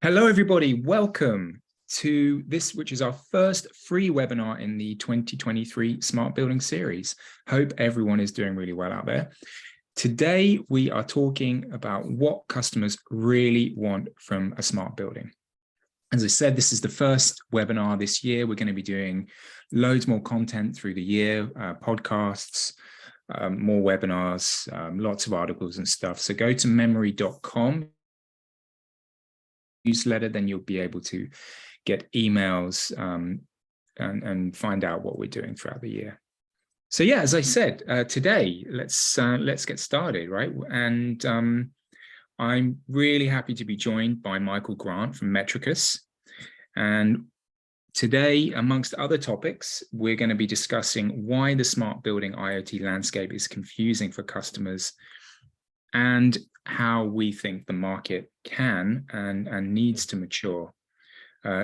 Hello, everybody. Welcome to this, which is our first free webinar in the 2023 Smart Building series. Hope everyone is doing really well out there. Today, we are talking about what customers really want from a smart building. As I said, this is the first webinar this year. We're going to be doing loads more content through the year, podcasts, more webinars, lots of articles and stuff. So go to memory.com. Newsletter, then you'll be able to get emails and find out what we're doing throughout the year. So yeah, as I said, today let's get started, right? And I'm really happy to be joined by Michael Grant from Metrikus. And today, amongst other topics, we're going to be discussing why the smart building IoT landscape is confusing for customers and how we think the market can and needs to mature.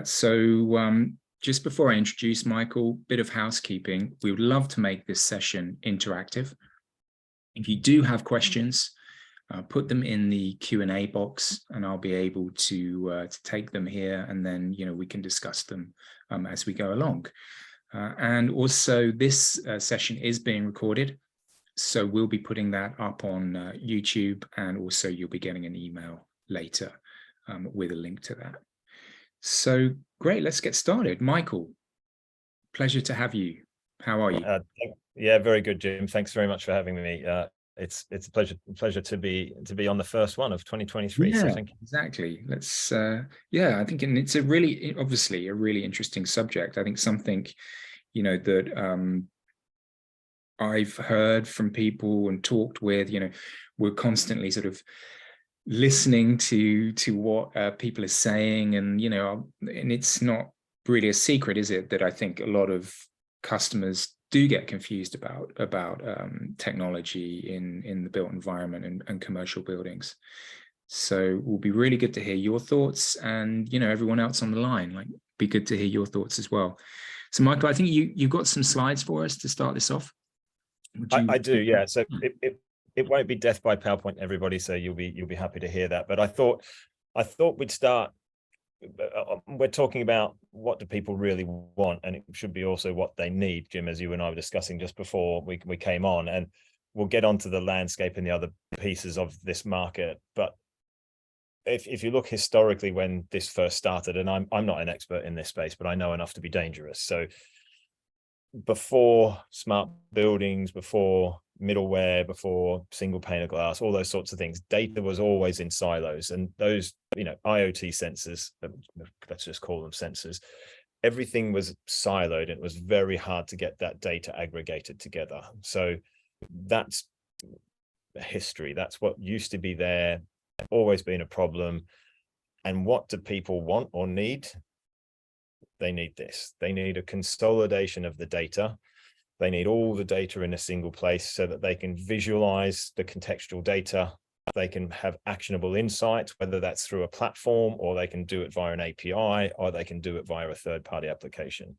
So just before I introduce Michael, bit of housekeeping. We would love to make this session interactive. If you do have questions, put them in the Q&A box and I'll be able to take them here, and then we can discuss them as we go along. And also this session is being recorded. So we'll be putting that up on YouTube, and also you'll be getting an email later with a link to that. So great, let's get started. Michael, pleasure to have you. How are you? Yeah, very good, Jim. Thanks very much for having me. It's a pleasure to be on the first one of 2023. Yeah, so thank you. Exactly. Let's yeah, I think, and it's obviously a really interesting subject. I think something that I've heard from people and talked with, we're constantly sort of listening to what people are saying, and it's not really a secret, is it, that I think a lot of customers do get confused about technology in the built environment and commercial buildings. So it will be really good to hear your thoughts, and everyone else on the line, be good to hear your thoughts as well. So Michael, I think you've got some slides for us to start this off. I do, yeah. So it won't be death by PowerPoint, everybody. So you'll be happy to hear that. But I thought we'd start. We're talking about what do people really want, and it should be also what they need, Jim, as you and I were discussing just before we came on. And we'll get onto the landscape and the other pieces of this market. But if you look historically when this first started, and I'm not an expert in this space, but I know enough to be dangerous. So before smart buildings, before middleware, before single pane of glass, all those sorts of things, data was always in silos. And those, IoT sensors, let's just call them sensors, everything was siloed, and it was very hard to get that data aggregated together. So that's history. That's what used to be there, always been a problem. And what do people want or need? They need this. They need a consolidation of the data. They need all the data in a single place so that they can visualize the contextual data. They can have actionable insights, whether that's through a platform, or they can do it via an API, or they can do it via a third-party application.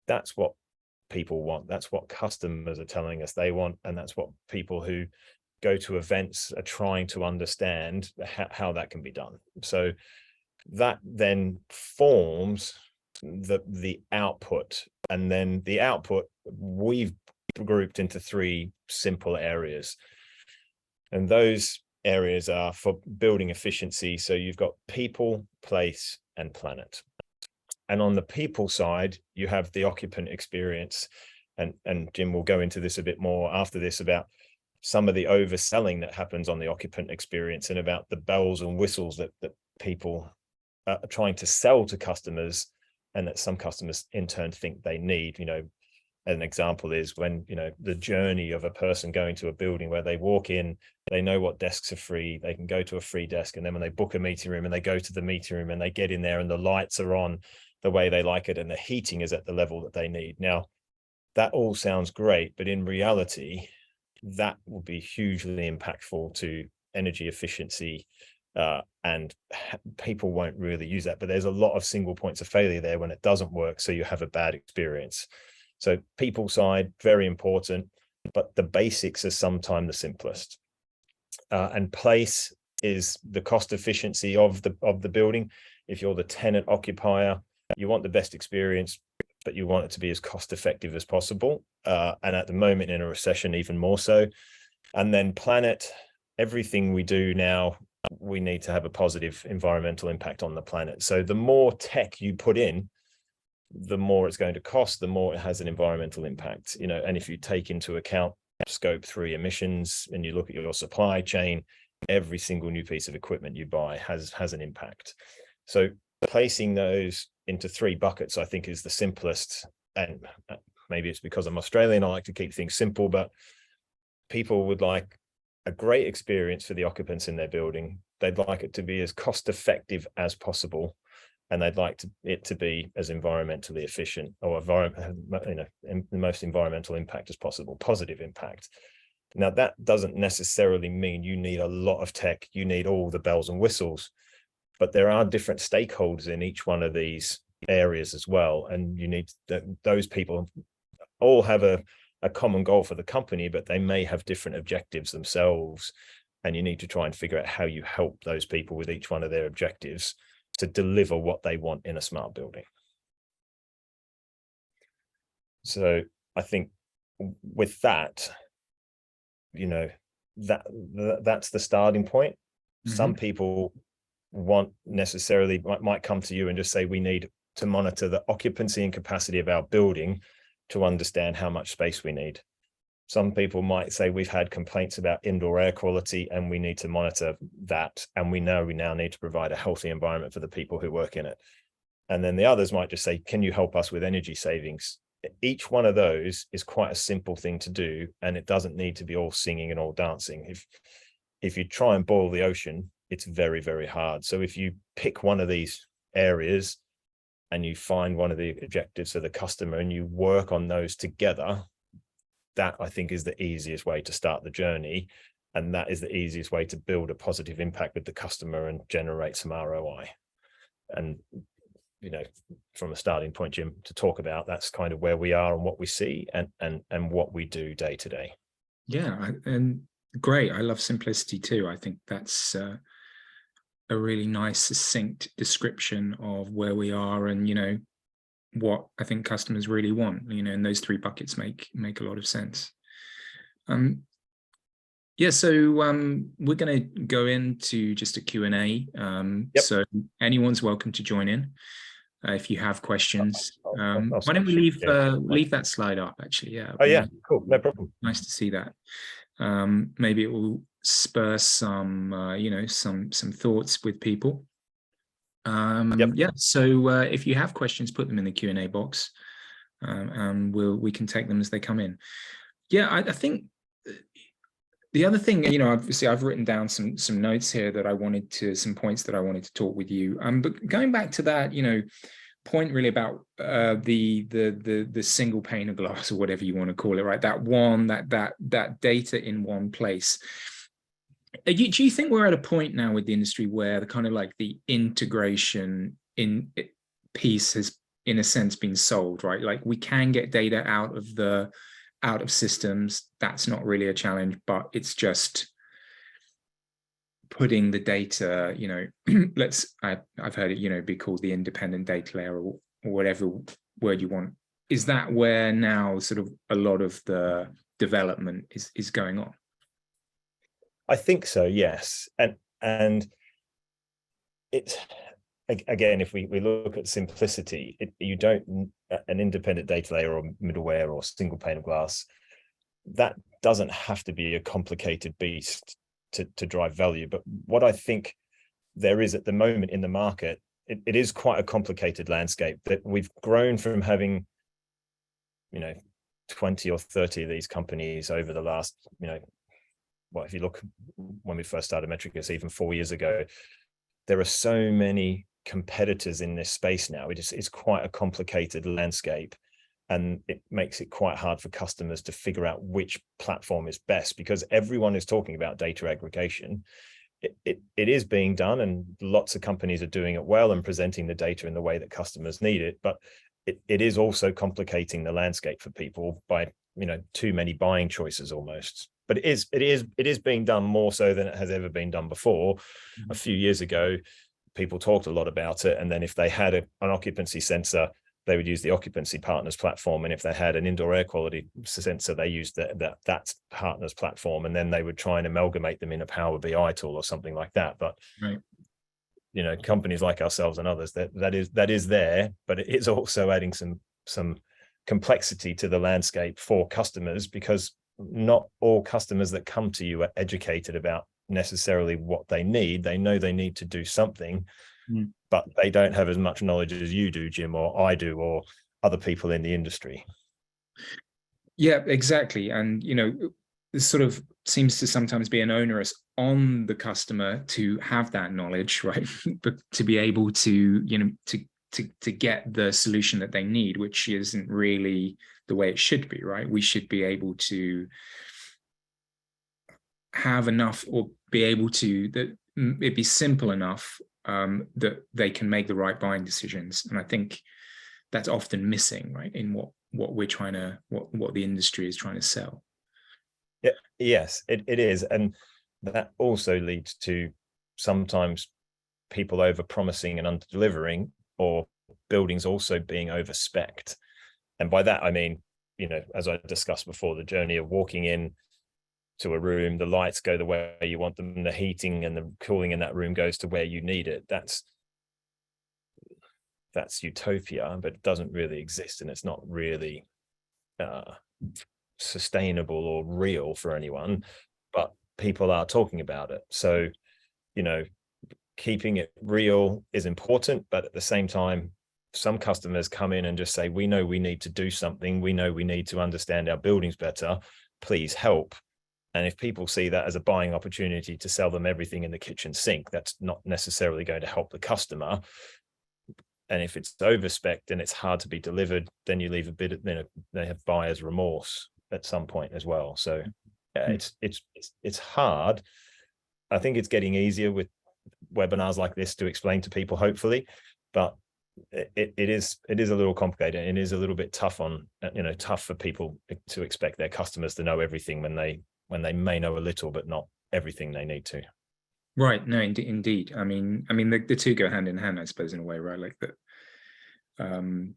That's what people want. That's what customers are telling us they want. And that's what people who go to events are trying to understand how that can be done. So that then forms the output, and then the output we've grouped into three simple areas, and those areas are for building efficiency. So you've got people, place, and planet. And on the people side, you have the occupant experience, and Jim will go into this a bit more after this about some of the overselling that happens on the occupant experience, and about the bells and whistles that people are trying to sell to customers, and that some customers in turn think they need. An example is when, the journey of a person going to a building where they walk in, they know what desks are free, they can go to a free desk, and then when they book a meeting room and they go to the meeting room and they get in there and the lights are on the way they like it and the heating is at the level that they need. Now, that all sounds great, but in reality, that will be hugely impactful to energy efficiency, and people won't really use that. But there's a lot of single points of failure there when it doesn't work, so you have a bad experience. So people side, very important, but the basics are sometimes the simplest. And place is the cost efficiency of the building. If you're the tenant occupier, you want the best experience, but you want it to be as cost effective as possible. And at the moment in a recession, even more so. And then planet, everything we do now, we need to have a positive environmental impact on the planet. So the more tech you put in, the more it's going to cost, the more it has an environmental impact. And if you take into account scope 3 emissions and you look at your supply chain, every single new piece of equipment you buy has an impact. So placing those into 3 buckets, I think, is the simplest. And maybe it's because I'm Australian, I like to keep things simple, but people would like a great experience for the occupants in their building. They'd like it to be as cost effective as possible, and they'd like it to be as environmentally efficient, or the most environmental impact as possible, positive impact. Now, that doesn't necessarily mean you need a lot of tech, you need all the bells and whistles, but there are different stakeholders in each one of these areas as well. And you need those people all have a common goal for the company, but they may have different objectives themselves. And you need to try and figure out how you help those people with each one of their objectives to deliver what they want in a smart building. So I think with that, that's the starting point. Mm-hmm. Some people might come to you and just say, we need to monitor the occupancy and capacity of our building to understand how much space we need. Some people might say, we've had complaints about indoor air quality and we need to monitor that. And we now need to provide a healthy environment for the people who work in it. And then the others might just say, can you help us with energy savings? Each one of those is quite a simple thing to do. And it doesn't need to be all singing and all dancing. If you try and boil the ocean, it's very, very hard. So if you pick one of these areas and you find one of the objectives of the customer and you work on those together, that I think is the easiest way to start the journey. And that is the easiest way to build a positive impact with the customer and generate some ROI. And, from a starting point, Jim, to talk about, that's kind of where we are and what we see and what we do day to day. Yeah, and great. I love simplicity too. I think that's a really nice, succinct description of where we are and, what I think customers really want, and those 3 buckets make a lot of sense. So we're going to go into just a Q&A. Yep. So anyone's welcome to join in if you have questions. Why don't we leave that slide up, actually? Yeah. Oh yeah, cool, no problem. Nice to see that. Maybe it will spur some some thoughts with people. Yep. Yeah, so if you have questions, put them in the Q&A box, and we can take them as they come in. Yeah, I think the other thing, obviously I've written down some notes here that some points that I wanted to talk with you. But going back to that, point really about the single pane of glass, or whatever you want to call it, right? That data in one place. Do you think we're at a point now with the industry where the kind of like the integration piece has, in a sense, been solved, right? Like we can get data out of systems. That's not really a challenge, but it's just putting the data, I've heard it, be called the independent data layer, or whatever word you want. Is that where now sort of a lot of the development is going on? I think so, yes. And it's, again, if we look at simplicity, you don't, an independent data layer or middleware or single pane of glass, that doesn't have to be a complicated beast to drive value. But what I think there is at the moment in the market, it is quite a complicated landscape, that we've grown from having, 20 or 30 of these companies over the last, if you look when we first started Metrikus, even 4 years ago, there are so many competitors in this space now. It's quite a complicated landscape, and it makes it quite hard for customers to figure out which platform is best, because everyone is talking about data aggregation. It is being done, and lots of companies are doing it well and presenting the data in the way that customers need it, but it is also complicating the landscape for people by too many buying choices almost. but it is being done more so than it has ever been done before. A few years ago, people talked a lot about it, and then if they had an occupancy sensor, they would use the occupancy partners platform, and if they had an indoor air quality sensor, they used that partners platform, and then they would try and amalgamate them in a Power BI tool or something like that. But right. you know, companies like ourselves and others, that is there, but it is also adding some complexity to the landscape for customers, because not all customers that come to you are educated about necessarily what they need. They know they need to do something, but they don't have as much knowledge as you do, Jim, or I do, or other people in the industry. Yeah, exactly. And, you know, this sort of seems to sometimes be an onerous on the customer to have that knowledge, right? But to be able to, you know, to get the solution that they need, which isn't really the way it should be, right? We should be able to have enough, or be able to, that it be simple enough that they can make the right buying decisions. And I think that's often missing, right, in what we're trying to, what the industry is trying to sell. Yeah, yes, it is. And that also leads to sometimes people over promising and under delivering, or buildings also being over spec'd. And by that, I mean, you know, as I discussed before, the journey of walking in to a room, the lights go the way you want them, the heating and the cooling in that room goes to where you need it. That's utopia, but it doesn't really exist, and it's not really sustainable or real for anyone, but people are talking about it. So, you know, keeping it real is important, but at the same time, some customers come in and just say, we know we need to do something, we know we need to understand our buildings better, please help. And if people see that as a buying opportunity to sell them everything in the kitchen sink, that's not necessarily going to help the customer. And if it's overspec'd and it's hard to be delivered, then you leave a bit, you know, they have buyer's remorse at some point as well. So yeah, it's hard. I think it's getting easier with webinars like this to explain to people, hopefully, but it is a little complicated, and it is a little bit tough on, you know, tough for people to expect their customers to know everything when they may know a little, but not everything they need to. Right. No, indeed. I mean, the two go hand in hand, I suppose, in a way, right? Like that,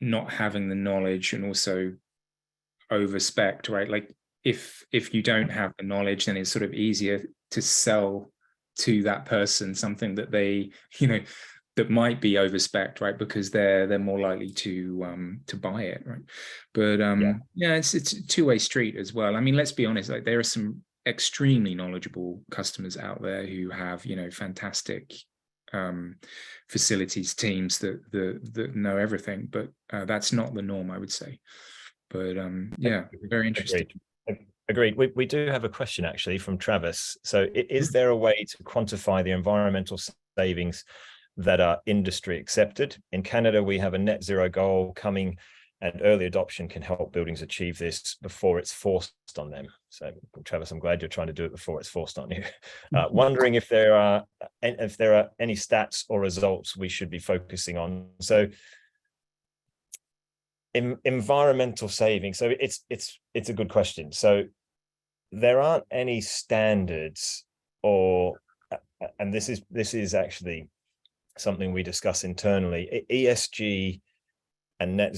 not having the knowledge and also overspec, right? Like if you don't have the knowledge, then it's sort of easier to sell to that person something that they, you know, that might be overspec, right? Because they're more likely to buy it, right? But yeah, it's a two-way street as well. I mean, let's be honest, like there are some extremely knowledgeable customers out there who have, you know, fantastic facilities teams that know everything, but that's not the norm, I would say. But yeah, very interesting. Agreed. We do have a question actually from Travis. So is there a way to quantify the environmental savings that are industry accepted? In Canada, we have a net zero goal coming, and early adoption can help buildings achieve this before it's forced on them. So Travis, I'm glad you're trying to do it before it's forced on you. Wondering if there are any stats or results we should be focusing on. So environmental saving. So it's a good question. So there aren't any standards, or, and this is actually something we discuss internally. ESG and net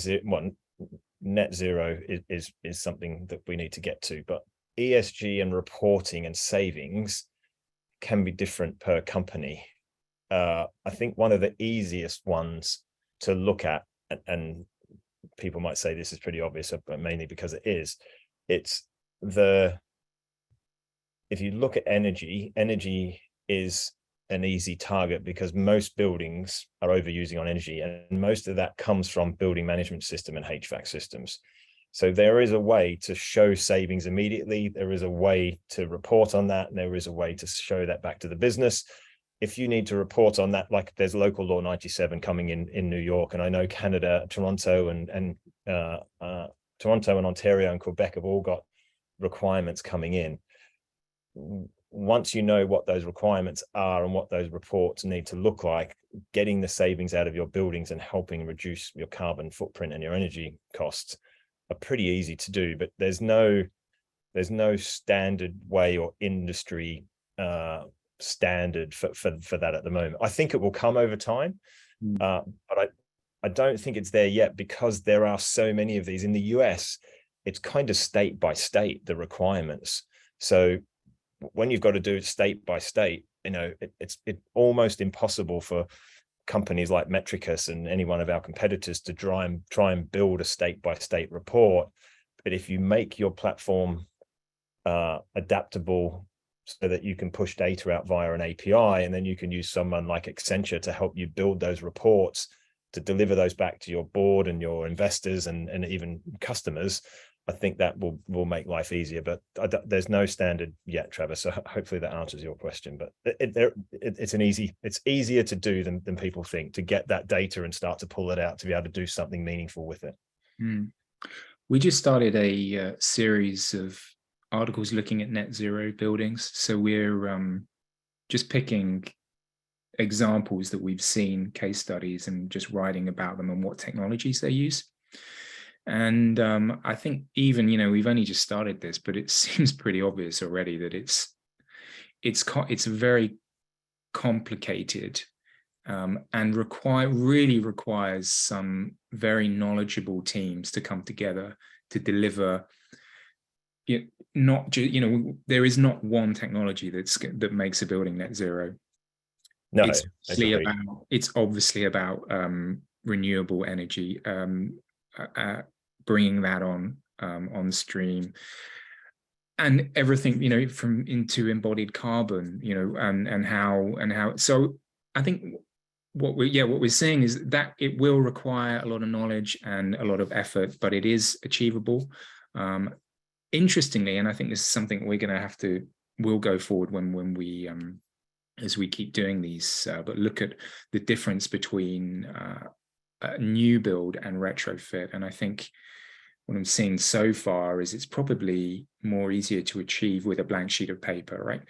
zero is something that we need to get to, but ESG and reporting and savings can be different per company. I think one of the easiest ones to look at, and people might say this is pretty obvious, but mainly because it is, it's if you look at energy is an easy target because most buildings are overusing on energy, and most of that comes from building management system and HVAC systems. So there is a way to show savings immediately. There is a way to report on that. And there is a way to show that back to the business. If you need to report on that, like there's local law 97 coming in New York, and I know Canada, Toronto and Ontario and Quebec have all got requirements coming in. Once you know what those requirements are and what those reports need to look like, getting the savings out of your buildings and helping reduce your carbon footprint and your energy costs are pretty easy to do, but there's no there's no standard way or industry standard for that at the moment. I think it will come over time, but I don't think it's there yet, because there are so many of these in the US. It's kind of state by state, the requirements. So when you've got to do it state by state, it's almost impossible for companies like Metrikus and any one of our competitors to try and build a state by state report. But if you make your platform adaptable, so that you can push data out via an API, and then you can use someone like Accenture to help you build those reports, to deliver those back to your board and your investors and even customers, I think that will make life easier. But there's no standard yet, Trevor. So hopefully that answers your question. But it's easier to do than people think, to get that data and start to pull it out, to be able to do something meaningful with it. We just started a series of articles looking at net zero buildings. So we're just picking examples that we've seen, case studies, and just writing about them and what technologies they use. And I think even, we've only just started this, but it seems pretty obvious already that it's very complicated and really requires some very knowledgeable teams to come together to deliver. Not just, there is not one technology that makes a building net zero. No, it's obviously about renewable energy, bringing that on stream, and everything, from into embodied carbon, and how. So I think what we're seeing is that it will require a lot of knowledge and a lot of effort, but it is achievable. Interestingly, and I think this is something we're going to we'll go forward when we as we keep doing these, but look at the difference between new build and retrofit. And I think what I'm seeing so far is it's probably more easier to achieve with a blank sheet of paper, right?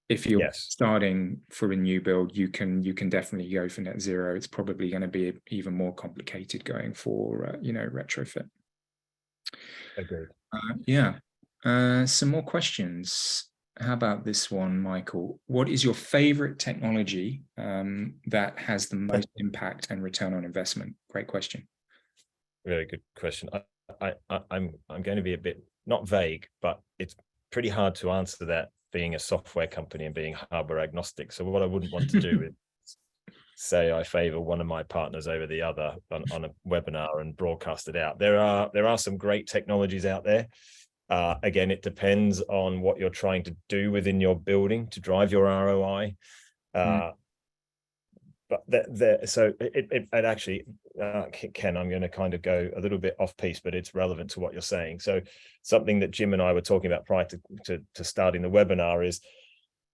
If you're starting for a new build, you can definitely go for net zero. It's probably going to be even more complicated going for retrofit. Agreed. Some more questions. How about this one, Michael? What is your favorite technology that has the most impact and return on investment? Great question. Very good question. I'm going to be a bit, not vague, but it's pretty hard to answer that, being a software company and being hardware agnostic. So what I wouldn't want to do is say I favor one of my partners over the other on a webinar and broadcast it out. There are some great technologies out there. Again, it depends on what you're trying to do within your building to drive your ROI. But it actually, Ken, I'm going to kind of go a little bit off piece, but it's relevant to what you're saying. So something that Jim and I were talking about prior to starting the webinar is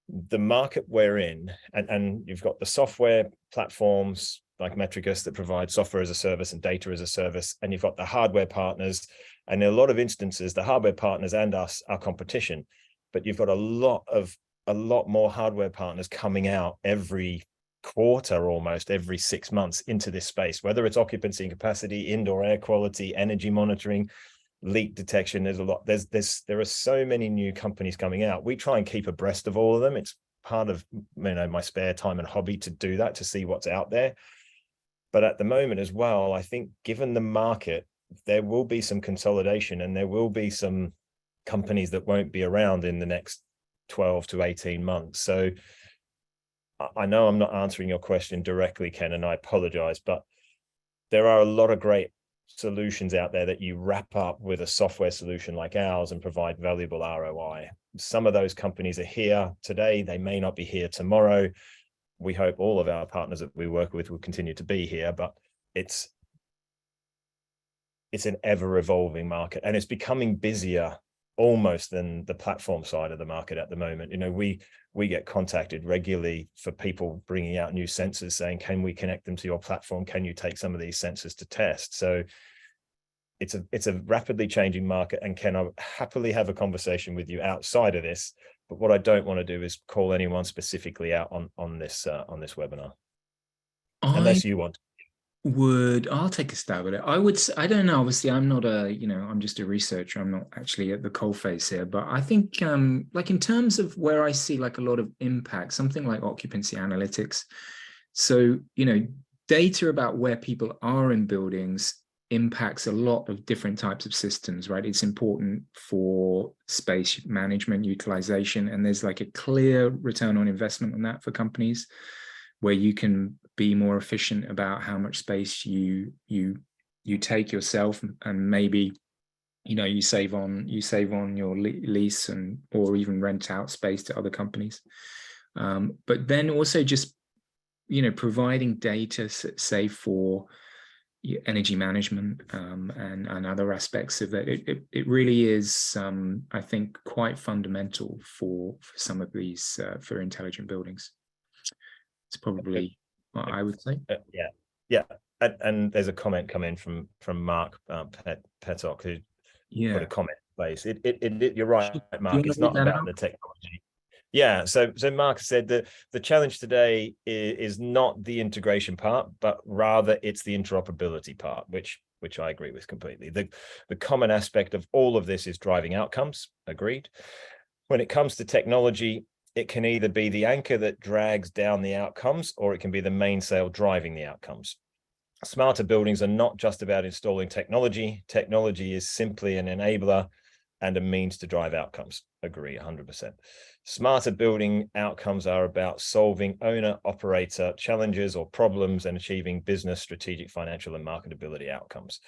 the market we're in, and you've got the software platforms like Metrikus that provide software as a service and data as a service, and you've got the hardware partners, and in a lot of instances, the hardware partners and us are competition, but you've got a lot more hardware partners coming out every quarter, almost every 6 months, into this space, whether it's occupancy and capacity, indoor air quality, energy monitoring, leak detection. There's a lot. There are so many new companies coming out. We try and keep abreast of all of them. It's part of my spare time and hobby to do that, to see what's out there. But at the moment as well, I think given the market, there will be some consolidation, and there will be some companies that won't be around in the next 12 to 18 months. So I know I'm not answering your question directly, Ken, and I apologize, but there are a lot of great solutions out there that you wrap up with a software solution like ours and provide valuable ROI. Some of those companies are here today. They may not be here tomorrow. We hope all of our partners that we work with will continue to be here, but it's an ever-evolving market, and it's becoming busier almost than the platform side of the market at the moment. We get contacted regularly for people bringing out new sensors saying, can we connect them to your platform? Can you take some of these sensors to test? So it's a rapidly changing market, and Ken, I'll happily have a conversation with you outside of this, but what I don't want to do is call anyone specifically out on this webinar, unless you want. I'll take a stab at it. I don't know. Obviously, I'm not I'm just a researcher. I'm not actually at the coalface here. But I think, like in terms of where I see like a lot of impact, something like occupancy analytics. So, data about where people are in buildings impacts a lot of different types of systems, right? It's important for space management, utilization, and there's like a clear return on investment on that for companies, where you can be more efficient about how much space you take yourself, and maybe you save on your lease and or even rent out space to other companies. But then also just providing data, say for energy management, and other aspects of it. It really is, I think, quite fundamental for some of these for intelligent buildings. It's probably what I would say. Yeah. And there's a comment coming from Mark Petok, who put a comment in place. You're right, Mark. It's not about the technology. Yeah. So Mark said that the challenge today is not the integration part, but rather it's the interoperability part, which I agree with completely. The common aspect of all of this is driving outcomes. Agreed. When it comes to technology, it can either be the anchor that drags down the outcomes, or it can be the mainsail driving the outcomes. Smarter buildings are not just about installing technology. Technology is simply an enabler and a means to drive outcomes. Agree 100%. Smarter building outcomes are about solving owner-operator challenges or problems and achieving business, strategic, financial, and marketability outcomes.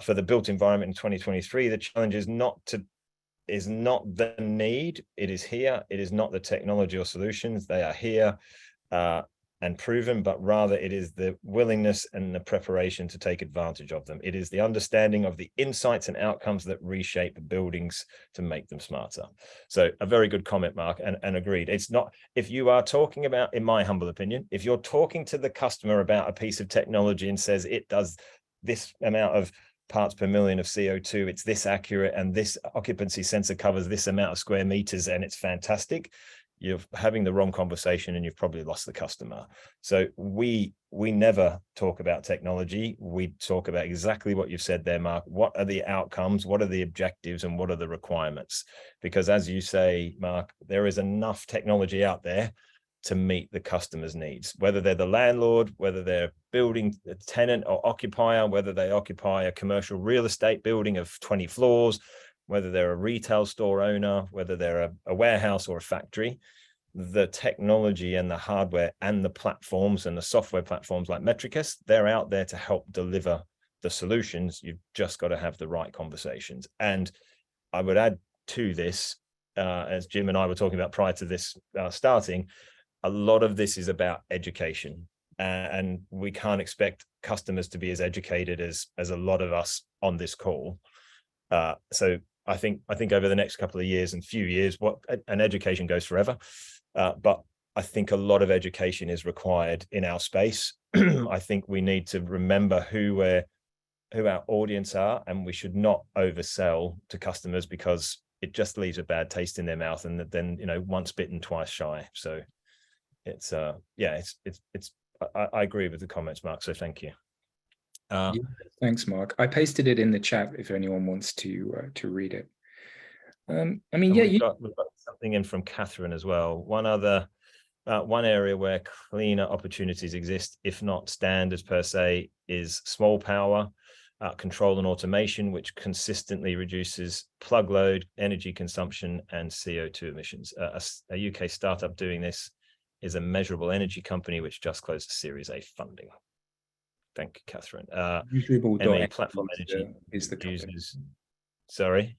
For the built environment in 2023, the challenge is not the need, it is here. It is not the technology or solutions, they are here and proven, but rather it is the willingness and the preparation to take advantage of them. It is the understanding of the insights and outcomes that reshape buildings to make them smarter. So a very good comment, Mark, and agreed. It's not, if you are talking about, in my humble opinion, if you're talking to the customer about a piece of technology and says it does this amount of parts per million of CO2, it's this accurate, and this occupancy sensor covers this amount of square meters, and it's fantastic, you're having the wrong conversation and you've probably lost the customer. So we never talk about technology. We talk about exactly what you've said there, Mark. What are the outcomes? What are the objectives? And what are the requirements? Because as you say, Mark, there is enough technology out there to meet the customer's needs, whether they're the landlord, whether they're building a tenant or occupier, whether they occupy a commercial real estate building of 20 floors, whether they're a retail store owner, whether they're a warehouse or a factory. The technology and the hardware and the platforms and the software platforms like Metrikus, they're out there to help deliver the solutions. You've just got to have the right conversations. And I would add to this, as Jim and I were talking about prior to this starting, a lot of this is about education. And we can't expect customers to be as educated as a lot of us on this call. So I think over the next couple of years and few years, and education goes forever, but I think a lot of education is required in our space. I think we need to remember who our audience are, and we should not oversell to customers because it just leaves a bad taste in their mouth, and then once bitten, twice shy. So it's I agree with the comments, Mark. So thank you. Yeah, thanks, Mark. I pasted it in the chat if anyone wants to read it. We've got something in from Catherine as well. One area where cleaner opportunities exist, if not standards per se, is small power control and automation, which consistently reduces plug load, energy consumption, and CO2 emissions. A UK startup doing this is a Measurable Energy company, which just closed Series A funding. Thank you, Catherine. MA Platform Energy is the company. Users. Sorry,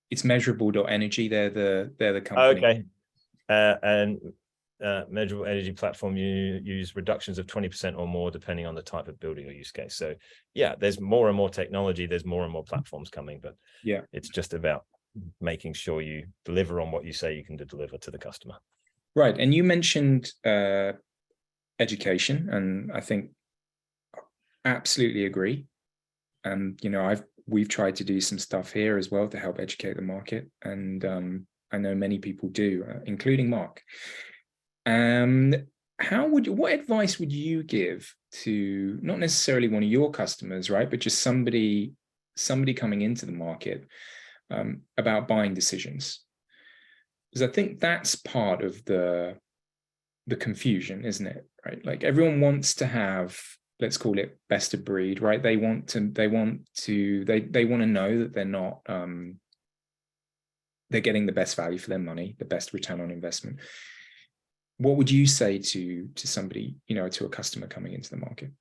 it's Measurable.energy. They're the company. Okay, and Measurable Energy Platform use reductions of 20% or more depending on the type of building or use case. So yeah, there's more and more technology. There's more and more platforms coming, but yeah, it's just about making sure you deliver on what you say you can deliver to the customer. Right, and you mentioned education, and I think absolutely agree. And we've tried to do some stuff here as well to help educate the market, and I know many people do, including Mark. what advice would you give to not necessarily one of your customers, right, but just somebody coming into the market about buying decisions? Because I think that's part of the confusion, isn't it? Right, like everyone wants to have, let's call it best of breed, right? They want to know that they're not they're getting the best value for their money, the best return on investment. What would you say to somebody, to a customer coming into the market?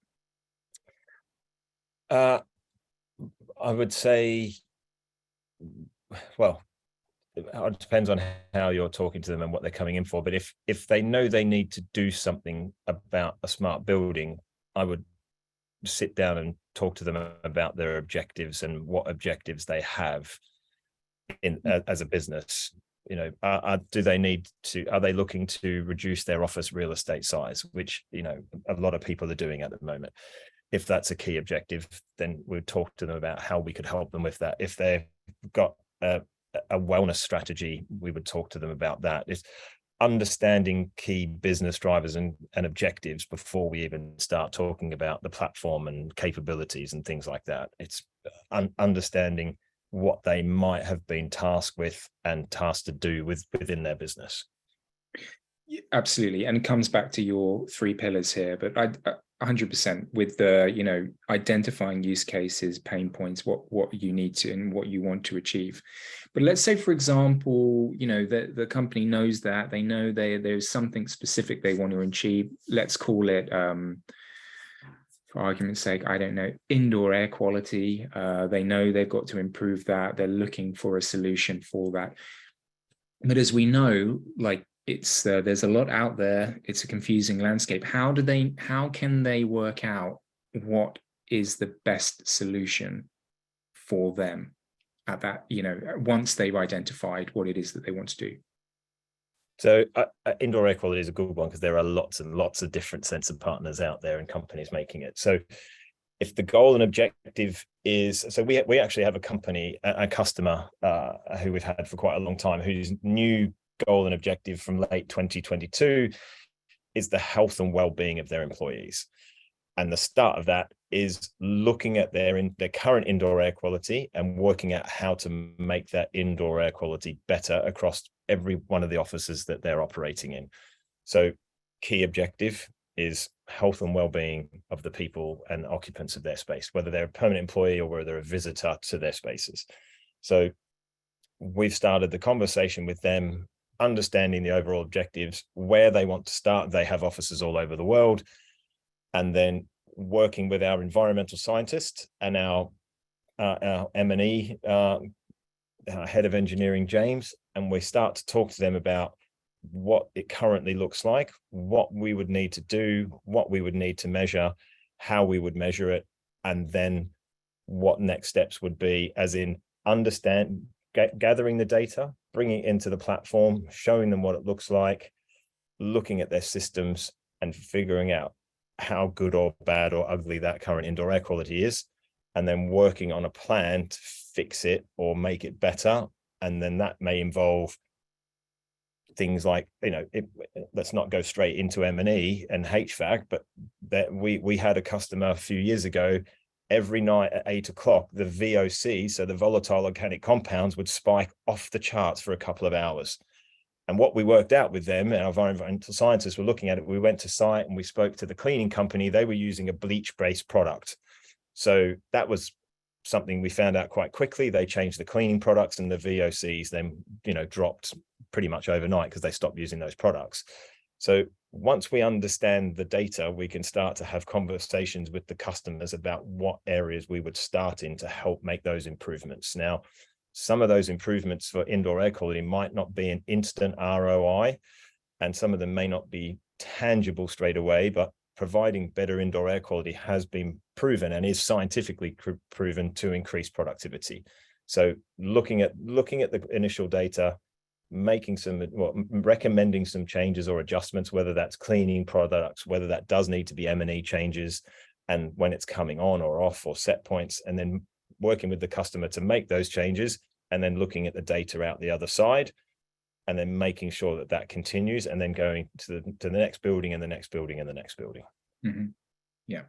I would say, well, it depends on how you're talking to them and what they're coming in for. But if they know they need to do something about a smart building, I would sit down and talk to them about their objectives and what objectives they have as a business. Do they need to, are they looking to reduce their office real estate size, which, a lot of people are doing at the moment? If that's a key objective, then we'll talk to them about how we could help them with that. If they've got a wellness strategy, we would talk to them about that. It's understanding key business drivers and objectives before we even start talking about the platform and capabilities and things like that. It's understanding what they might have been tasked with and tasked to do within their business. Absolutely. And it comes back to your 3 pillars here, but I 100% with the, identifying use cases, pain points, what you need to and what you want to achieve. But let's say, for example, the company knows that, they know there's something specific they want to achieve. Let's call it, for argument's sake, I don't know, indoor air quality. They know they've got to improve that. They're looking for a solution for that. But as we know, like, it's there's a lot out there. It's a confusing landscape. How can they work out what is the best solution for them at that, once they've identified what it is that they want to do? So indoor air quality is a good one because there are lots and lots of different sensor partners out there and companies making it. So if the goal and objective is, so we actually have a customer who we've had for quite a long time, whose new goal and objective from late 2022 is the health and well-being of their employees. And the start of that is looking at their current indoor air quality and working out how to make that indoor air quality better across every one of the offices that they're operating in. So key objective is health and well-being of the people and occupants of their space, whether they're a permanent employee or whether they're a visitor to their spaces. So we've started the conversation with them, understanding the overall objectives, where they want to start. They have offices all over the world. And then working with our environmental scientists and our M&E head of engineering, James, and we start to talk to them about what it currently looks like, what we would need to do, what we would need to measure, how we would measure it, and then what next steps would be, as in gathering the data, bringing it into the platform, showing them what it looks like, looking at their systems and figuring out how good or bad or ugly that current indoor air quality is, and then working on a plan to fix it or make it better. And then that may involve things like, let's not go straight into M&E and HVAC, but that we had a customer a few years ago, every night at 8 o'clock, the VOC, so the volatile organic compounds, would spike off the charts for a couple of hours. And what we worked out with them, and our environmental scientists were looking at it, we went to site and we spoke to the cleaning company. They were using a bleach-based product. So that was something we found out quite quickly. They changed the cleaning products and the VOCs then, dropped pretty much overnight because they stopped using those products. So once we understand the data, we can start to have conversations with the customers about what areas we would start in to help make those improvements. Now, some of those improvements for indoor air quality might not be an instant ROI, and some of them may not be tangible straight away, but providing better indoor air quality has been proven and is scientifically proven to increase productivity. So looking at the initial data, recommending some changes or adjustments, whether that's cleaning products, whether that does need to be M&E changes, and when it's coming on or off, or set points, and then working with the customer to make those changes, and then looking at the data out the other side, and then making sure that that continues, and then going to the next building and the next building and the next building. Mm-hmm. Yeah.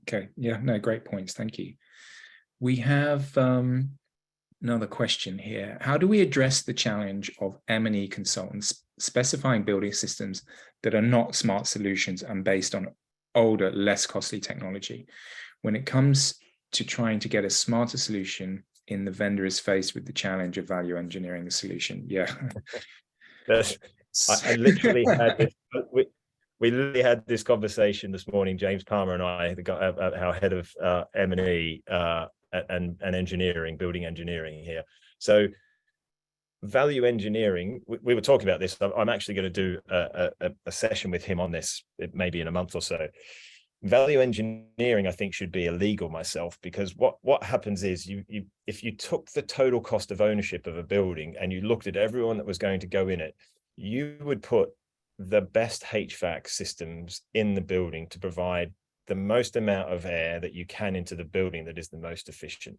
Okay. Yeah. No, great points. Thank you. We have another question here. How do we address the challenge of M&E consultants specifying building systems that are not smart solutions and based on older, less costly technology? When it comes to trying to get a smarter solution in, the vendor is faced with the challenge of value engineering the solution. Yeah. I literally had this. We literally had this conversation this morning, James Palmer and I, our head of M&E and engineering, building engineering here. So value engineering, we were talking about this. I'm actually going to do a session with him on this, maybe in a month or so. Value engineering, I think, should be illegal myself, because what happens is if you took the total cost of ownership of a building and you looked at everyone that was going to go in it, you would put the best HVAC systems in the building to provide the most amount of air that you can into the building that is the most efficient.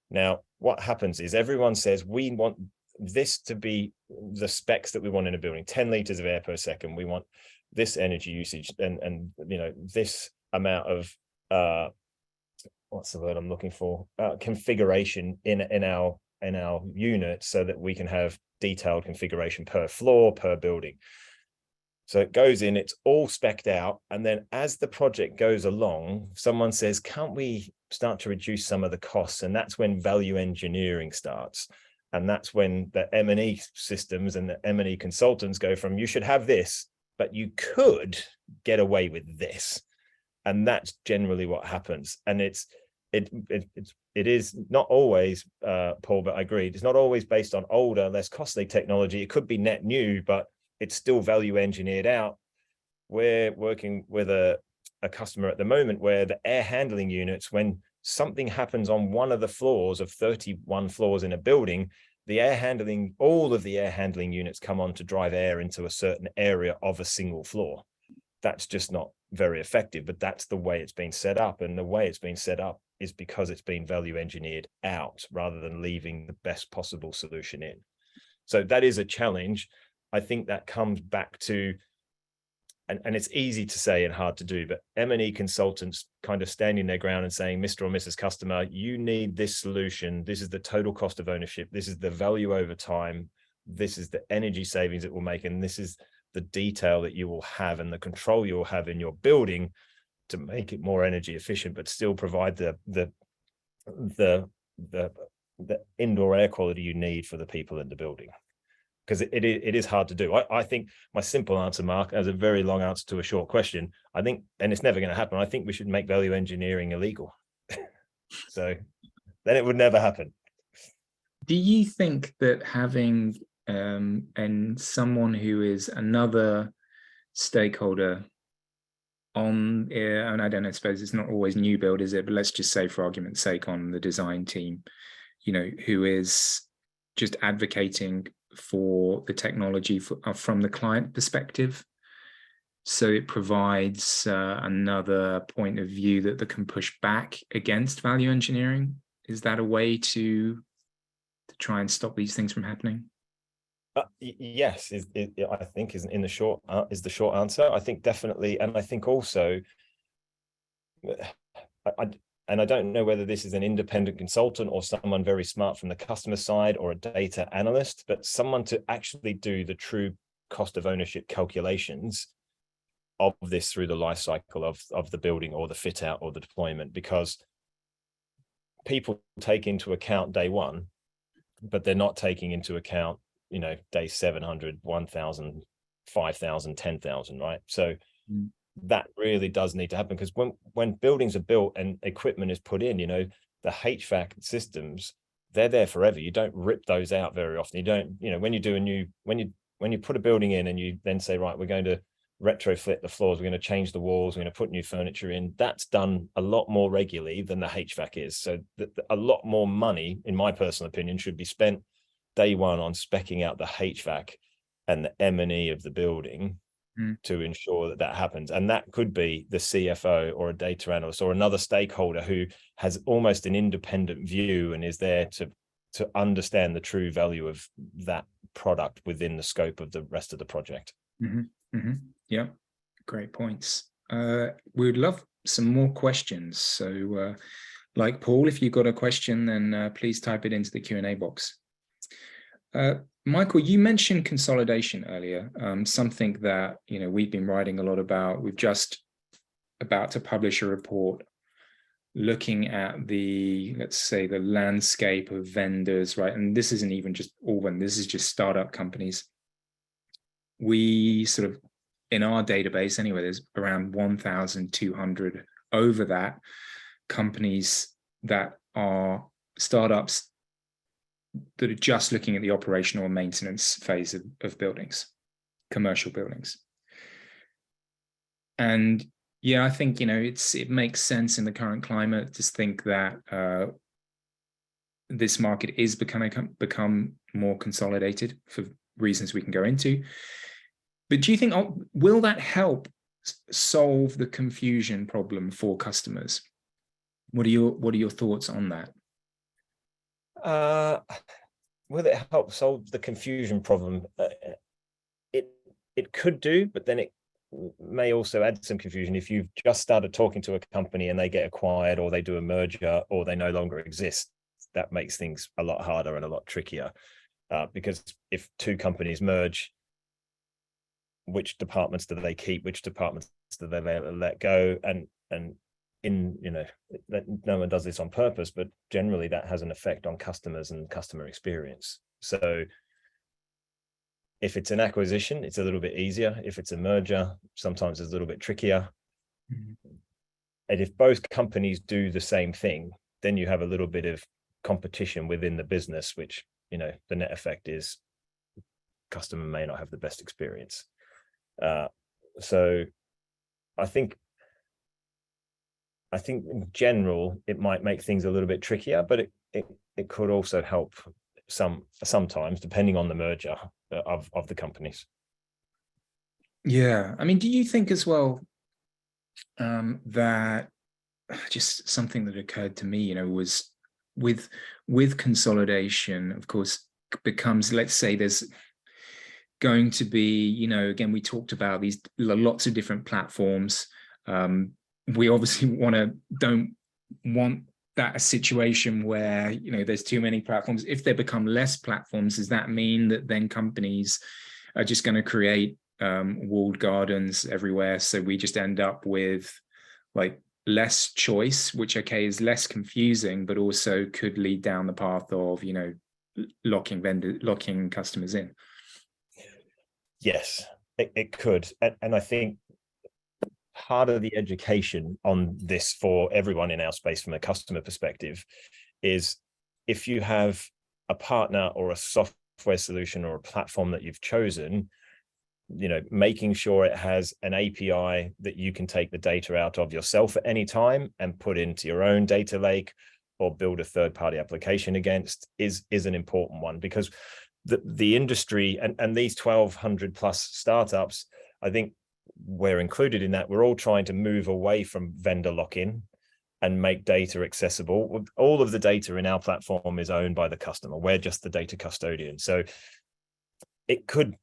Now, what happens is everyone says, we want this to be the specs that we want in a building, 10 liters of air per second. We want this energy usage and this amount of what's the word I'm looking for, configuration in our unit, so that we can have detailed configuration per floor, per building. So it goes in, it's all specced out, and then as the project goes along, someone says, can't we start to reduce some of the costs? And that's when value engineering starts. And that's when the M&E systems and the M&E consultants go from, you should have this, but you could get away with this. And that's generally what happens. And it is not always, Paul, but I agree, it's not always based on older, less costly technology. It could be net new, but it's still value engineered out. We're working with a customer at the moment where the air handling units, when something happens on one of the floors of 31 floors in a building, all of the air handling units come on to drive air into a certain area of a single floor. That's just not very effective, but that's the way it's been set up. And the way it's been set up is because it's been value engineered out rather than leaving the best possible solution in. So that is a challenge. I think that comes back to, and it's easy to say and hard to do, but M&E consultants kind of standing their ground and saying, Mr. or Mrs. Customer, you need this solution. This is the total cost of ownership. This is the value over time. This is the energy savings it will make. And this is the detail that you will have and the control you will have in your building to make it more energy efficient, but still provide the indoor air quality you need for the people in the building. Because it is hard to do. I think my simple answer, Mark, as a very long answer to a short question, I think, and it's never going to happen, I think we should make value engineering illegal. So then it would never happen. Do you think that having and someone who is another stakeholder on, and I don't know, I suppose it's not always new build, is it? But let's just say, for argument's sake, on the design team, who is just advocating for the technology from the client perspective, so it provides another point of view that can push back against value engineering. Is that a way to try and stop these things from happening? Yes, I think is the short answer. I think definitely, and I think also, I don't know whether this is an independent consultant or someone very smart from the customer side or a data analyst, but someone to actually do the true cost of ownership calculations of this through the life cycle of the building or the fit out or the deployment, because people take into account day one, but they're not taking into account, day 700, 1,000, 5,000, 10,000, right? So that really does need to happen, because when buildings are built and equipment is put in, the HVAC systems, they're there forever. You don't rip those out very often. You don't, when you do when you put a building in and you then say, right, we're going to retrofit the floors, we're going to change the walls, we're going to put new furniture in, that's done a lot more regularly than the HVAC is. So a lot more money, in my personal opinion, should be spent day one on speccing out the HVAC and the M&E of the building to ensure that happens. And that could be the CFO or a data analyst or another stakeholder who has almost an independent view and is there to understand the true value of that product within the scope of the rest of the project. Yeah, great points. We would love some more questions. So like Paul, if you've got a question, then please type it into the Q&A box. Michael, you mentioned consolidation earlier, something that we've been writing a lot about. We've just about to publish a report looking at the, let's say, the landscape of vendors, right? And this isn't even just all vendors, this is just startup companies. We sort of, in our database anyway, there's around 1,200 over that companies that are startups that are just looking at the operational and maintenance phase of buildings, commercial buildings. And yeah, I think, it makes sense in the current climate to think that this market is become more consolidated for reasons we can go into. But do you think, will that help solve the confusion problem for customers? What are your thoughts on that? Will it help solve the confusion problem? It could do, but then it may also add some confusion if you've just started talking to a company and they get acquired, or they do a merger, or they no longer exist. That makes things a lot harder and a lot trickier, because if two companies merge, which departments do they keep, which departments do they let go, and no one does this on purpose, but generally that has an effect on customers and customer experience. So if it's an acquisition, it's a little bit easier. If it's a merger, sometimes it's a little bit trickier. And if both companies do the same thing, then you have a little bit of competition within the business, which, the net effect is customer may not have the best experience. So I think in general, it might make things a little bit trickier, but it could also help sometimes, depending on the merger of the companies. Yeah, I mean, do you think as well that just something that occurred to me, was with consolidation, of course, becomes, let's say there's going to be, again, we talked about these lots of different platforms. We obviously don't want that a situation where there's too many platforms. If there become less platforms, does that mean that then companies are just going to create walled gardens everywhere, so we just end up with like less choice, which is less confusing, but also could lead down the path of locking customers in? Yes, it could, and I think part of the education on this for everyone in our space from a customer perspective is, if you have a partner or a software solution or a platform that you've chosen, making sure it has an API that you can take the data out of yourself at any time and put into your own data lake or build a third-party application against is an important one, because the industry and these 1,200 plus startups, I think we're included in that. We're all trying to move away from vendor lock-in and make data accessible. All of the data in our platform is owned by the customer. We're just the data custodian. So it could,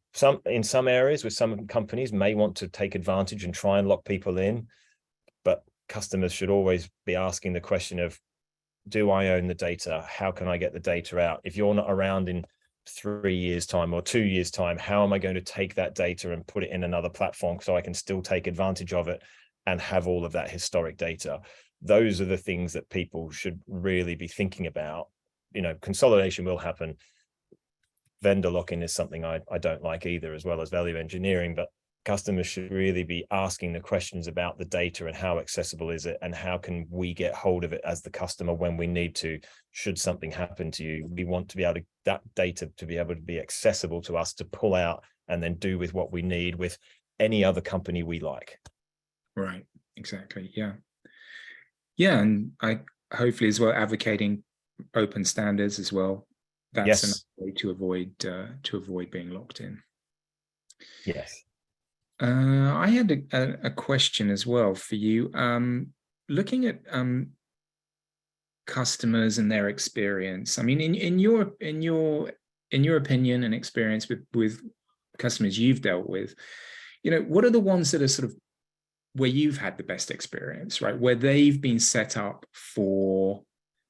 in some areas with some companies, may want to take advantage and try and lock people in, but customers should always be asking the question of, do I own the data? How can I get the data out? If you're not around in 3 years time or 2 years time, how am I going to take that data and put it in another platform so I can still take advantage of it and have all of that historic data? Those are the things that people should really be thinking about. Consolidation will happen. Vendor lock-in is something I don't like either, as well as value engineering, but customers should really be asking the questions about the data and how accessible is it, and how can we get hold of it as the customer when we need to. Should something happen to you, we want to be able to, that data to be able to be accessible to us to pull out and then do with what we need with any other company we like. Right, exactly. Yeah, and I hopefully as well advocating open standards as well. That's yes. another way to avoid being locked in. Yes. I had a question as well for you. Looking at customers and their experience. I mean, in your in your opinion and experience with customers you've dealt with, what are the ones that are sort of where you've had the best experience, right? Where they've been set up for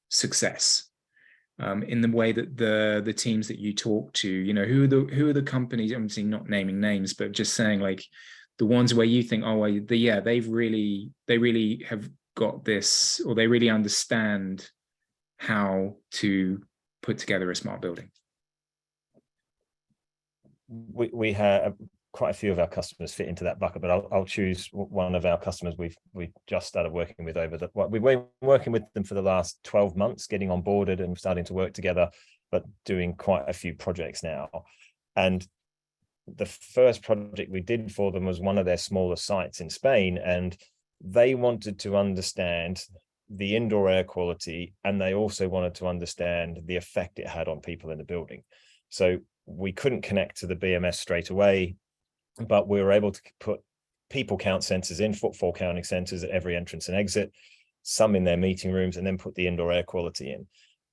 success, in the way that the teams that you talk to, who are the companies, obviously not naming names, but just saying like the ones where you think, oh, well, they really have got this, or they really understand how to put together a smart building. We have quite a few of our customers fit into that bucket, but I'll choose one of our customers we've just started working with we've been working with them for the last 12 months, getting onboarded and starting to work together, but doing quite a few projects now. And the first project we did for them was one of their smaller sites in Spain, and they wanted to understand the indoor air quality, and they also wanted to understand the effect it had on people in the building. So we couldn't connect to the BMS straight away, but we were able to put people count sensors in, footfall counting sensors at every entrance and exit, some in their meeting rooms, and then put the indoor air quality in.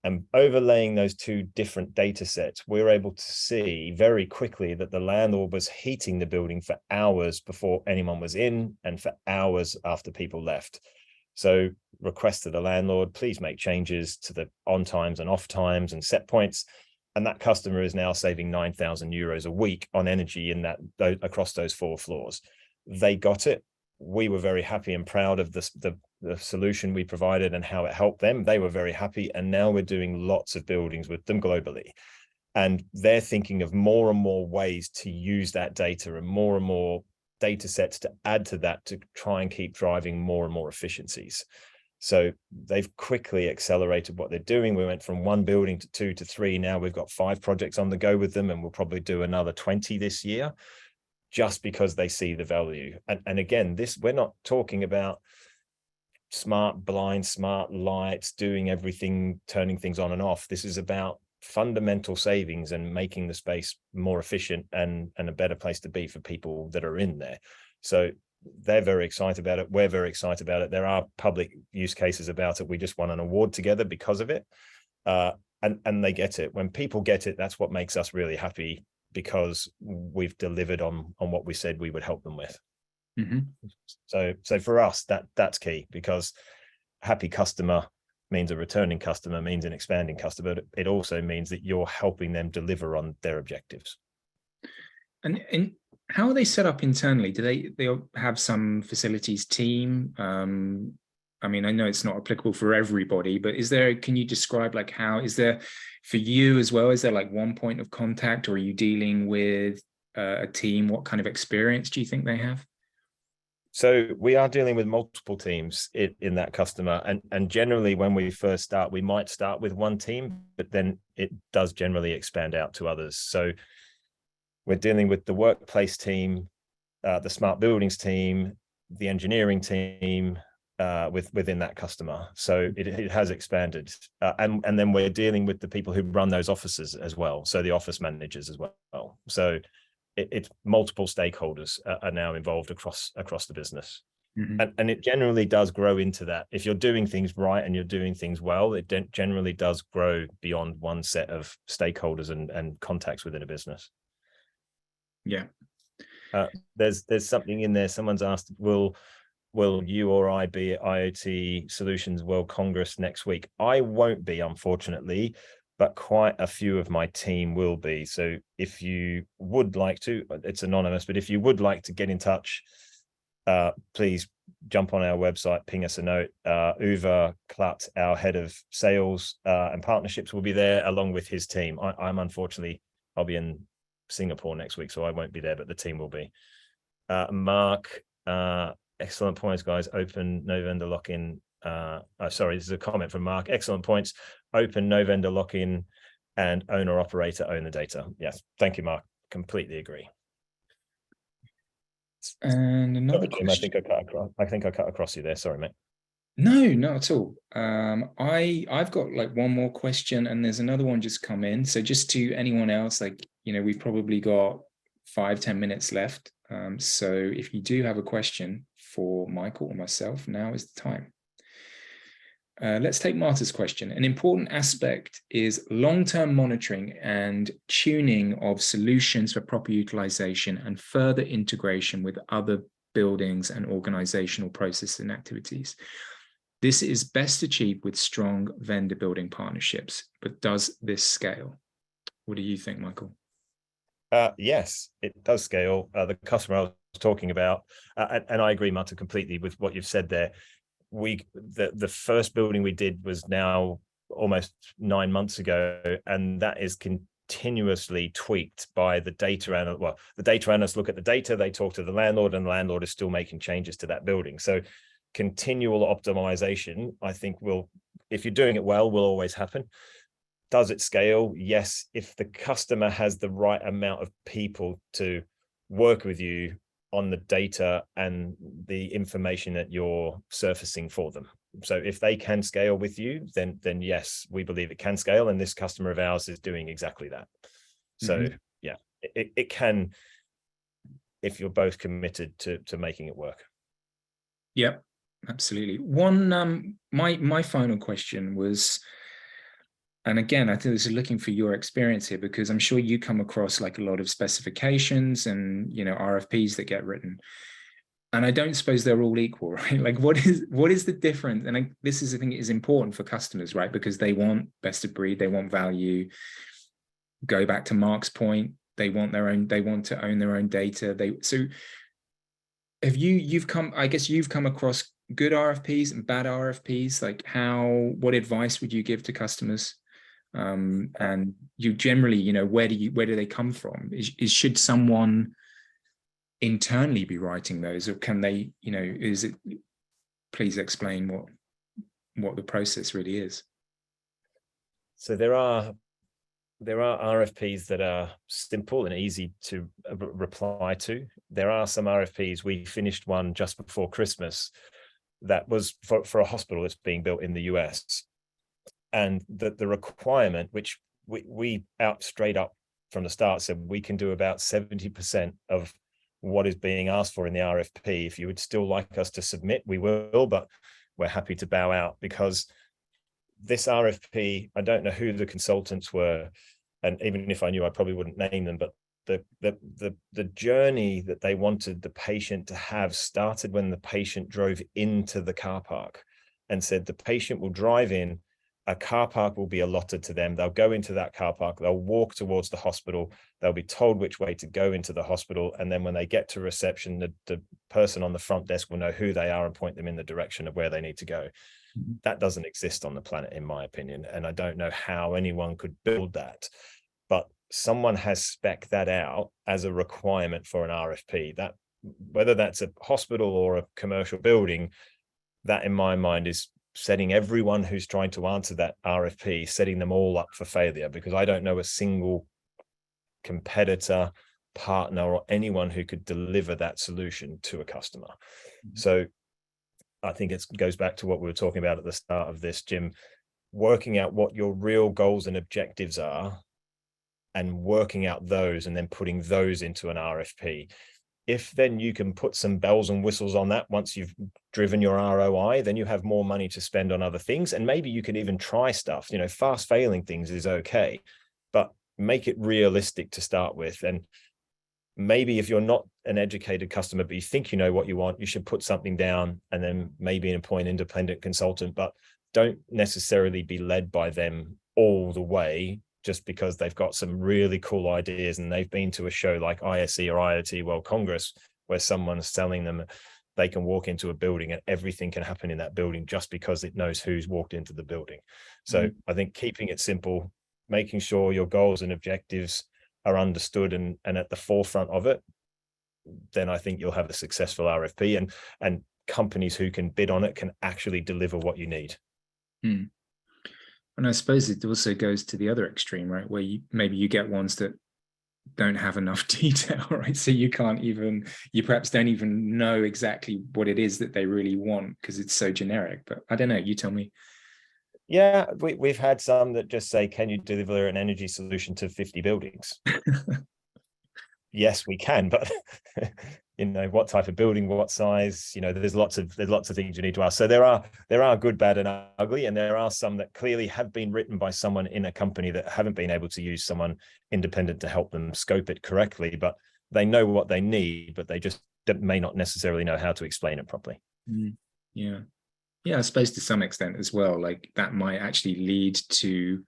And overlaying those two different data sets, we were able to see very quickly that the landlord was heating the building for hours before anyone was in and for hours after people left. So request to the landlord, please make changes to the on times and off times and set points. And that customer is now saving 9,000 euros a week on energy in that across those 4 floors. They got it. We were very happy and proud of the solution we provided and how it helped them. They were very happy. And now we're doing lots of buildings with them globally. And they're thinking of more and more ways to use that data and more data sets to add to that to try and keep driving more and more efficiencies. So they've quickly accelerated what they're doing. We went from 1 building to 2 to 3. Now we've got 5 projects on the go with them, and we'll probably do another 20 this year, just because they see the value. And again, we're not talking about smart blinds, smart lights, doing everything, turning things on and off. This is about fundamental savings and making the space more efficient and a better place to be for people that are in there. So they're very excited about it. We're very excited about it. There are public use cases about it. We just won an award together because of it. And they get it. When people get it, that's what makes us really happy, because we've delivered on what we said we would help them with. Mm-hmm. So for us, that's key, because happy customer means a returning customer, means an expanding customer. It also means that you're helping them deliver on their objectives. And how are they set up internally? Do they have some facilities team? I mean, I know it's not applicable for everybody, but can you describe like how, is there for you as well, is there like one point of contact, or are you dealing with a team? What kind of experience do you think they have? So we are dealing with multiple teams in that customer. And generally when we first start, we might start with one team, but then it does generally expand out to others. So we're dealing with the workplace team, the smart buildings team, the engineering team, within that customer. So it has expanded. And then we're dealing with the people who run those offices as well. So the office managers as well. So it's multiple stakeholders are now involved across the business. Mm-hmm. And it generally does grow into that. If you're doing things right and you're doing things well, it generally does grow beyond one set of stakeholders and contacts within a business. Yeah. There's something in there. Someone's asked, will you or I be at IoT Solutions World Congress next week? I won't be, unfortunately, but quite a few of my team will be. So if you would like to, it's anonymous, but if you would like to get in touch, please jump on our website, ping us a note. Uwe Klatt, our head of sales and partnerships, will be there along with his team. I'm unfortunately, I'll be in Singapore next week, so I won't be there, but the team will be. Mark, excellent points, guys. Open no vendor lock-in. Sorry, this is a comment from Mark. Excellent points. Open no vendor lock-in and owner operator own the data. Yes, thank you, Mark. Completely agree. And another question. I think I cut across you there. Sorry, mate. No, not at all. I've got like one more question, and there's another one just come in. So just to anyone else, like, we've probably got 5-10 minutes left. So if you do have a question for Michael or myself, now is the time. Let's take Marta's question. An important aspect is long-term monitoring and tuning of solutions for proper utilization and further integration with other buildings and organizational processes and activities. This is best achieved with strong vendor building partnerships, but does this scale? What do you think, Michael? Yes, it does scale. The customer I was talking about, and I agree, Marta, completely with what you've said there. The first building we did was now almost 9 months ago, and that is continuously tweaked by the data analyst. Well, the data analysts look at the data, they talk to the landlord, and the landlord is still making changes to that building. So continual optimization, I think, will, if you're doing it well, will always happen. Does it scale? Yes, if the customer has the right amount of people to work with you on the data and the information that you're surfacing for them. So if they can scale with you, then yes, we believe it can scale. And this customer of ours is doing exactly that. So yeah, it can, if you're both committed to making it work. Yep, absolutely. One, my final question was, and again, I think this is looking for your experience here, because I'm sure you come across like a lot of specifications and, you know, RFPs that get written. And I don't suppose they're all equal, right? Like what is the difference? And this is, I think, is important for customers, right? Because they want best of breed, they want value. Go back to Mark's point, they want to own their own data. So have you've come across good RFPs and bad RFPs? Like what advice would you give to customers? And you generally, you know, where do they come from? Should someone internally be writing those, or can they, you know, please explain what the process really is? So there are RFPs that are simple and easy to reply to. There are some RFPs. We finished one just before Christmas that was for a hospital that's being built in the US. And the requirement, which we out straight up from the start said we can do about 70% of what is being asked for in the RFP. If you would still like us to submit, we will, but we're happy to bow out, because this RFP, I don't know who the consultants were, and even if I knew, I probably wouldn't name them, but the journey that they wanted the patient to have started when the patient drove into the car park, and said the patient will drive in, a car park will be allotted to them. They'll go into that car park, they'll walk towards the hospital, they'll be told which way to go into the hospital. And then when they get to reception, the person on the front desk will know who they are and point them in the direction of where they need to go. That doesn't exist on the planet, in my opinion. And I don't know how anyone could build that, but someone has spec'd that out as a requirement for an RFP. That, whether that's a hospital or a commercial building, that in my mind is setting everyone who's trying to answer that RFP, setting them all up for failure, because I don't know a single competitor, partner, or anyone who could deliver that solution to a customer. So I think it goes back to what we were talking about at the start of this, Jim, working out what your real goals and objectives are and working out those and then putting those into an RFP. If then you can put some bells and whistles on that once you've driven your ROI, then you have more money to spend on other things. And maybe you could even try stuff, you know, fast failing things is okay, but make it realistic to start with. And maybe if you're not an educated customer, but you think you know what you want, you should put something down and then maybe employ an independent consultant, but don't necessarily be led by them all the way, just because they've got some really cool ideas and they've been to a show like ISE or IoT World Congress, where someone's telling them they can walk into a building and everything can happen in that building just because it knows who's walked into the building. So I think keeping it simple, making sure your goals and objectives are understood and at the forefront of it, then I think you'll have a successful RFP, and companies who can bid on it can actually deliver what you need. And I suppose it also goes to the other extreme, right? Where maybe you get ones that don't have enough detail, right? So you perhaps don't even know exactly what it is that they really want because it's so generic. But I don't know, you tell me. Yeah, we've had some that just say, can you deliver an energy solution to 50 buildings? Yes, we can, but what type of building, what size, there's lots of things you need to ask. So there are good, bad, and ugly, and there are some that clearly have been written by someone in a company that haven't been able to use someone independent to help them scope it correctly, but they know what they need, but they just may not necessarily know how to explain it properly. Yeah. I suppose to some extent as well, like that might actually lead to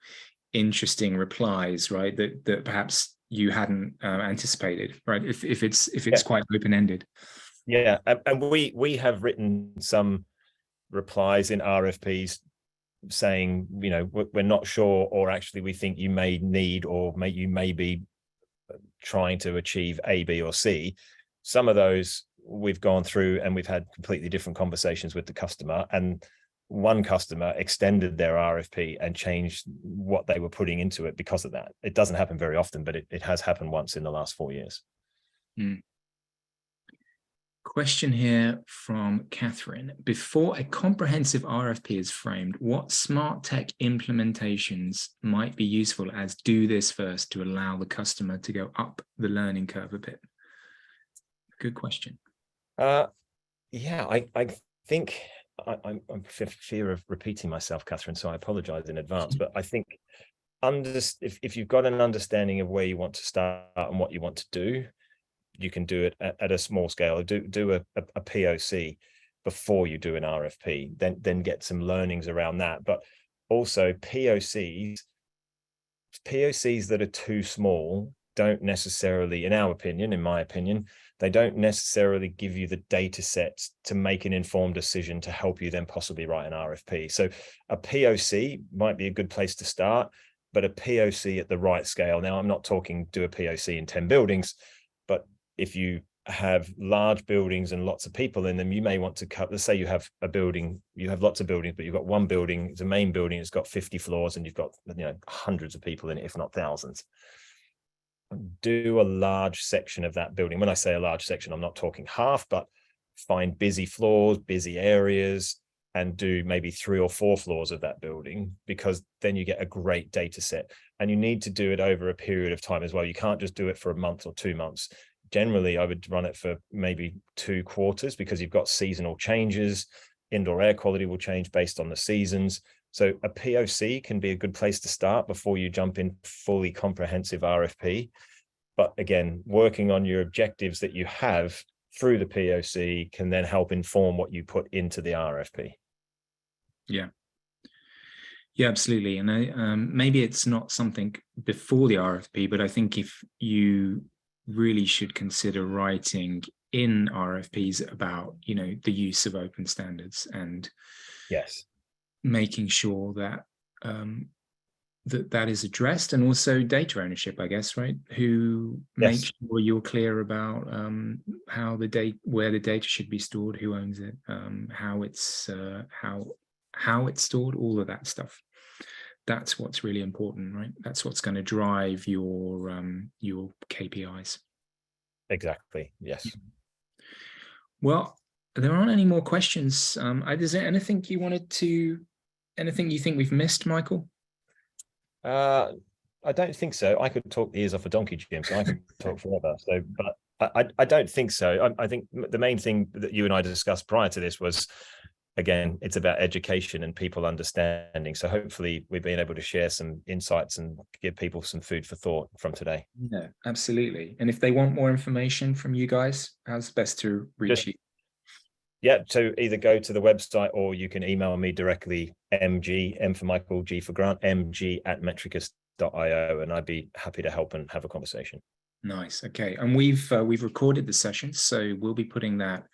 interesting replies, right? That perhaps you hadn't anticipated, right? If it's quite open-ended. Yeah, and we have written some replies in RFPs saying, we're not sure, or actually we think you may need, or you may be trying to achieve A, B, or C. Some of those we've gone through and we've had completely different conversations with the customer, and one customer extended their RFP and changed what they were putting into it because of that. It doesn't happen very often, but it has happened once in the last 4 years. Question here from Catherine. Before a comprehensive RFP is framed, what smart tech implementations might be useful as do this first to allow the customer to go up the learning curve a bit? Good question. I think I'm for fear of repeating myself, Catherine, so I apologize in advance, but I think if you've got an understanding of where you want to start and what you want to do, you can do it at a small scale. Do a POC before you do an RFP, then get some learnings around that. But also POCs that are too small don't necessarily, in my opinion, they don't necessarily give you the data sets to make an informed decision to help you then possibly write an RFP. So a POC might be a good place to start, but a POC at the right scale. Now, I'm not talking do a POC in 10 buildings, but if you have large buildings and lots of people in them, you may want to cut, let's say you have a building, you have lots of buildings, but you've got one building, it's a main building, it's got 50 floors and you've got hundreds of people in it, if not thousands. Do a large section of that building. When I say a large section, I'm not talking half, but find busy floors, busy areas, and do maybe 3 or 4 floors of that building, because then you get a great data set. And you need to do it over a period of time as well. You can't just do it for a month or 2 months. Generally, I would run it for maybe 2 quarters, because you've got seasonal changes. Indoor air quality will change based on the seasons. So a POC can be a good place to start before you jump in fully comprehensive RFP. But again, working on your objectives that you have through the POC can then help inform what you put into the RFP. Yeah, absolutely. And maybe it's not something before the RFP, but I think if you really should consider writing in RFPs about, the use of open standards, and yes, making sure that that is addressed, and also data ownership, I guess, right? Who makes sure you're clear about how where the data should be stored, who owns it, how it's stored, all of that stuff. That's what's really important, right? That's what's going to drive your KPIs. Exactly. Yes. Well, there aren't any more questions. Is there anything anything you think we've missed, Michael? I don't think so. I could talk the ears off a donkey, Jim, so I could talk forever. So, but I don't think so. I think the main thing that you and I discussed prior to this was, again, it's about education and people understanding. So hopefully we've been able to share some insights and give people some food for thought from today. Yeah, absolutely. And if they want more information from you guys, how's best to reach you? Yeah, so either go to the website or you can email me directly, MG, M for Michael, G for Grant, mg@metrikus.io, and I'd be happy to help and have a conversation. Nice. Okay. And we've recorded the session, so we'll be putting that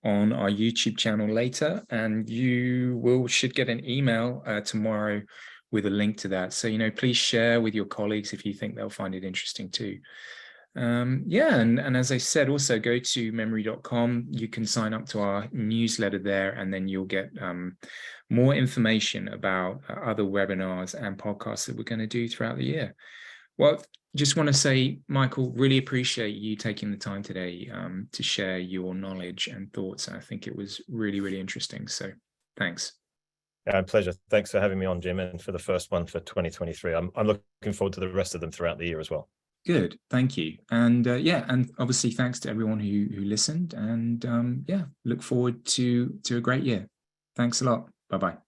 on our YouTube channel later, and you should get an email tomorrow with a link to that. So, please share with your colleagues if you think they'll find it interesting too. And as I said, also go to memory.com. You can sign up to our newsletter there, and then you'll get more information about other webinars and podcasts that we're going to do throughout the year. Well, just want to say, Michael, really appreciate you taking the time today to share your knowledge and thoughts. I think it was really, really interesting. So thanks. Pleasure. Thanks for having me on, Jim, and for the first one for 2023. I'm looking forward to the rest of them throughout the year as well. Good, thank you. And yeah, and obviously thanks to everyone who listened. And yeah, look forward to a great year. Thanks a lot. Bye-bye.